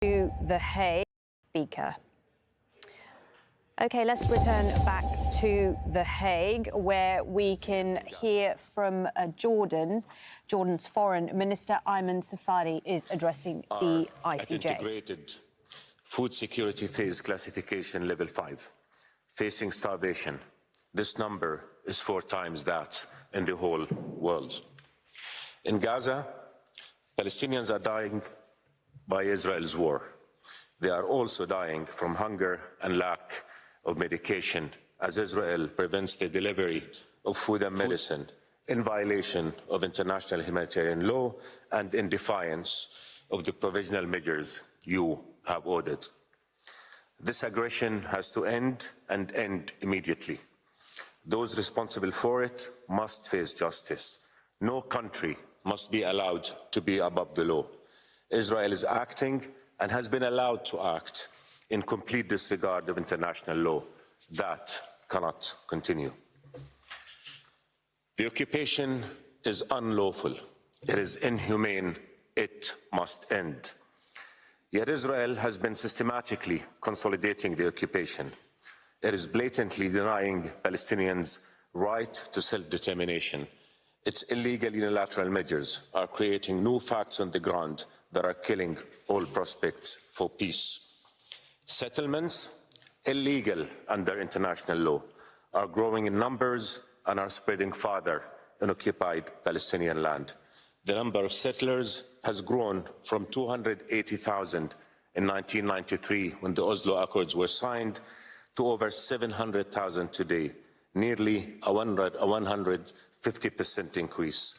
To the Hague speaker. Okay, let's return back to The Hague, where we can hear from Jordan. Jordan's Foreign Minister Ayman Safadi is addressing the ICJ. At integrated food security phase classification level 5, facing starvation. This number is 4 times that in the whole world. In Gaza, Palestinians are dying by Israel's war. They are also dying from hunger and lack of medication as Israel prevents the delivery of food and medicine in violation of international humanitarian law and in defiance of the provisional measures you have ordered. This aggression has to end and end immediately. Those responsible for it must face justice. No country must be allowed to be above the law. Israel is acting and has been allowed to act in complete disregard of international law. That cannot continue. The occupation is unlawful. It is inhumane. It must end. Yet Israel has been systematically consolidating the occupation. It is blatantly denying Palestinians' right to self-determination. Its illegal unilateral measures are creating new facts on the ground that are killing all prospects for peace. Settlements, illegal under international law, are growing in numbers and are spreading farther in occupied Palestinian land. The number of settlers has grown from 280,000 in 1993, when the Oslo Accords were signed, to over 700,000 today, nearly a 150% increase.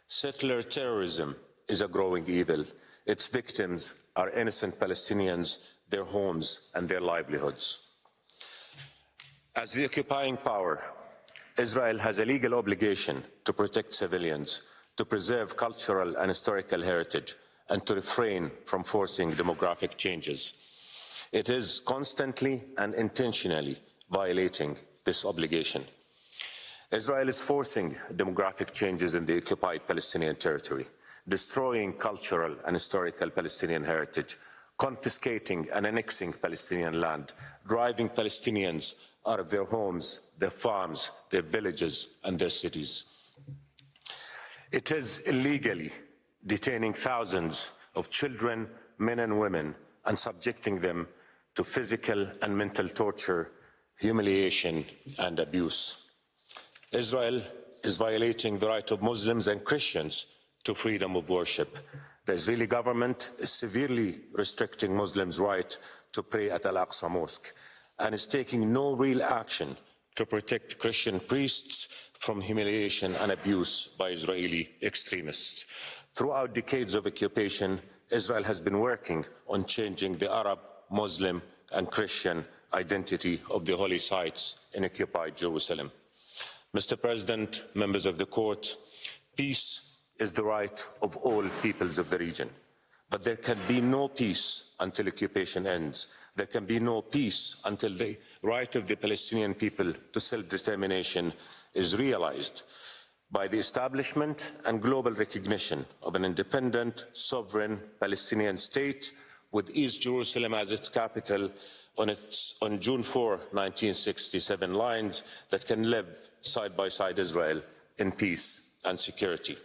Settler terrorism is a growing evil. Its victims are innocent Palestinians, their homes and their livelihoods. As the occupying power, Israel has a legal obligation to protect civilians, to preserve cultural and historical heritage, and to refrain from forcing demographic changes. It is constantly and intentionally violating this obligation. Israel is forcing demographic changes in the occupied Palestinian territory, destroying cultural and historical Palestinian heritage, confiscating and annexing Palestinian land, driving Palestinians out of their homes, their farms, their villages, and their cities. It is illegally detaining thousands of children, men and women, and subjecting them to physical and mental torture, humiliation, and abuse. Israel is violating the right of Muslims and Christians to freedom of worship. The Israeli government is severely restricting Muslims' right to pray at Al-Aqsa Mosque and is taking no real action to protect Christian priests from humiliation and abuse by Israeli extremists. Throughout decades of occupation, Israel has been working on changing the Arab, Muslim, and Christian identity of the holy sites in occupied Jerusalem. Mr. President, members of the court, peace is the right of all peoples of the region. But there can be no peace until occupation ends. There can be no peace until the right of the Palestinian people to self-determination is realized by the establishment and global recognition of an independent, sovereign Palestinian state with East Jerusalem as its capital on June 4, 1967 lines that can live side by side Israel in peace and security.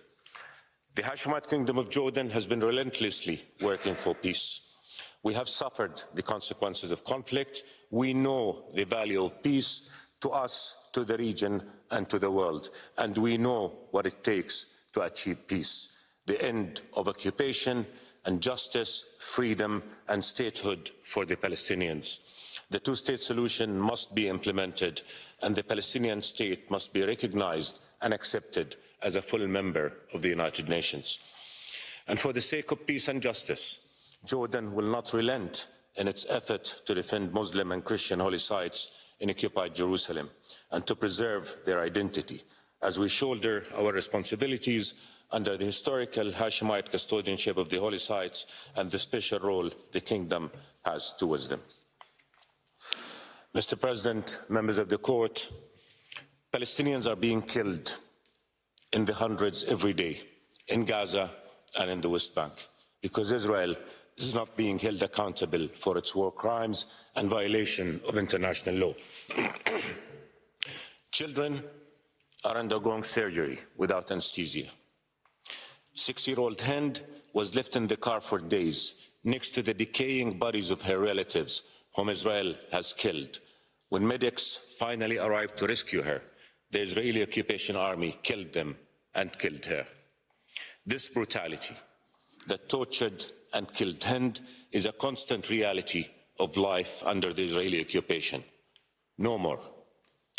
The Hashemite Kingdom of Jordan has been relentlessly working for peace. We have suffered the consequences of conflict. We know the value of peace to us, to the region, and to the world. And we know what it takes to achieve peace. The end of occupation and justice, freedom, and statehood for the Palestinians. The two-state solution must be implemented, and the Palestinian state must be recognized and accepted as a full member of the United Nations. And for the sake of peace and justice, Jordan will not relent in its effort to defend Muslim and Christian holy sites in occupied Jerusalem and to preserve their identity as we shoulder our responsibilities under the historical Hashemite custodianship of the holy sites and the special role the kingdom has towards them. Mr. President, members of the court, Palestinians are being killed in the hundreds every day in Gaza and in the West Bank because Israel is not being held accountable for its war crimes and violation of international law. Children are undergoing surgery without anesthesia. 6-year-old Hind was left in the car for days next to the decaying bodies of her relatives whom Israel has killed. When medics finally arrived to rescue her, the Israeli occupation army killed them and killed her. This brutality that tortured and killed Hind is a constant reality of life under the Israeli occupation. No more.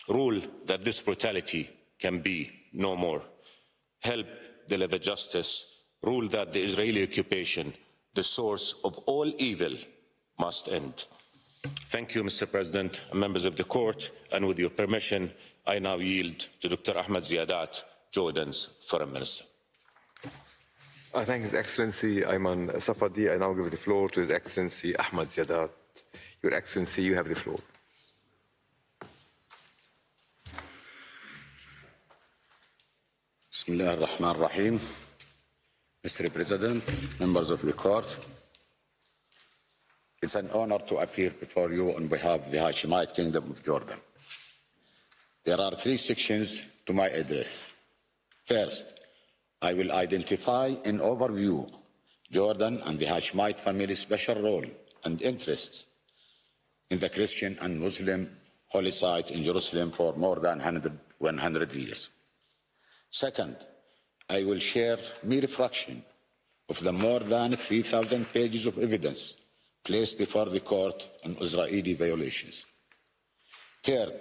Rule that this brutality can be no more. Help deliver justice. Rule that the Israeli occupation, the source of all evil, must end. Thank you, Mr. President and members of the court, and with your permission, I now yield to Dr. Ahmed Ziyadat, Jordan's Foreign Minister. I thank His Excellency Ayman Safadi. I now give the floor to His Excellency Ahmed Ziyadat. Your Excellency, you have the floor. Bismillah ar-Rahman ar-Rahim. Mr. President, members of the court, it's an honor to appear before you on behalf of the Hashemite Kingdom of Jordan. There are 3 sections to my address. First, I will identify in overview Jordan and the Hashemite family's special role and interests in the Christian and Muslim holy sites in Jerusalem for more than 100 years. Second, I will share my reflection of the more than 3,000 pages of evidence placed before the court on Israeli violations. Third,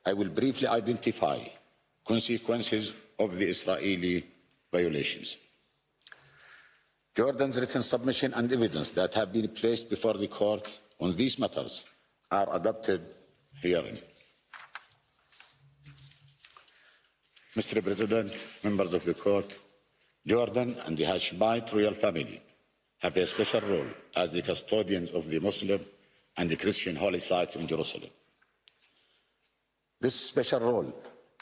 I will briefly identify consequences of the Israeli violations. Jordan's written submission and evidence that have been placed before the court on these matters are adopted herein. Mr. President, members of the court, Jordan and the Hashemite royal family have a special role as the custodians of the Muslim and the Christian holy sites in Jerusalem. This special role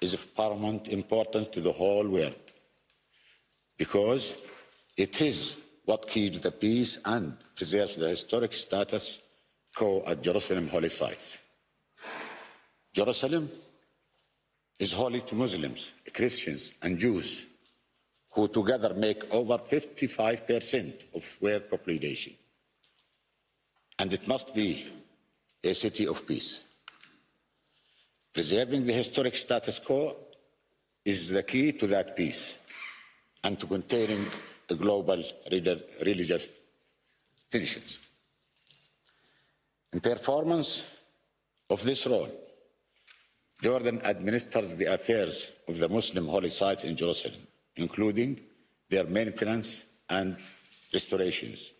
is of paramount importance to the whole world because it is what keeps the peace and preserves the historic status quo at Jerusalem holy sites. Jerusalem is holy to Muslims, Christians, and Jews, who together make over 55% of world population. And it must be a city of peace. Preserving the historic status quo is the key to that peace and to containing global religious tensions. In performance of this role, Jordan administers the affairs of the Muslim holy sites in Jerusalem, including their maintenance and restorations.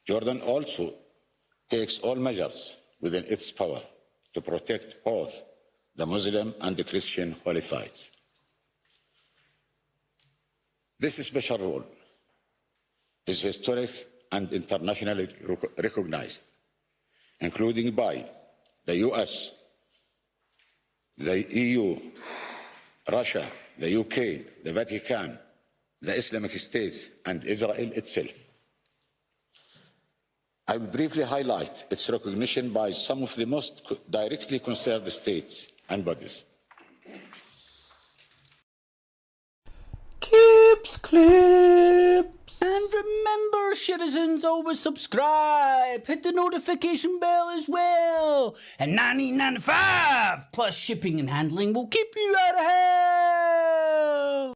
Jordan also takes all measures within its power to protect both the Muslim and the Christian holy sites. This special role is historic and internationally recognized, including by the US, the EU, Russia, the UK, the Vatican, the Islamic States, and Israel itself. I will briefly highlight its recognition by some of the most directly concerned states and bodies. Clips. And remember, citizens, always subscribe. Hit the notification bell as well. And $19.95 plus shipping and handling will keep you out of hell.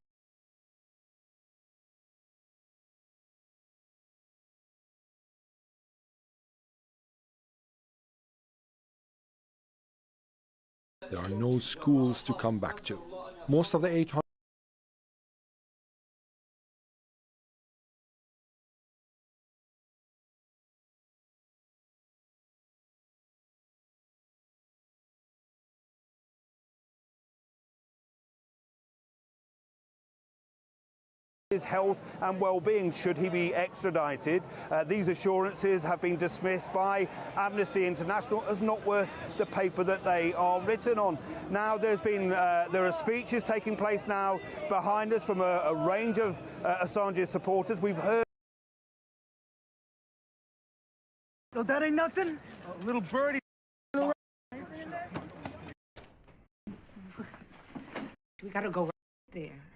There are no schools to come back to. Most of the 800his health and well-being should he be extradited. These assurances have been dismissed by Amnesty International as not worth the paper that they are written on. Now there are speeches taking place now behind us from a range of Assange's supporters. We've heard No, that ain't nothing. A little birdie. We gotta go right there.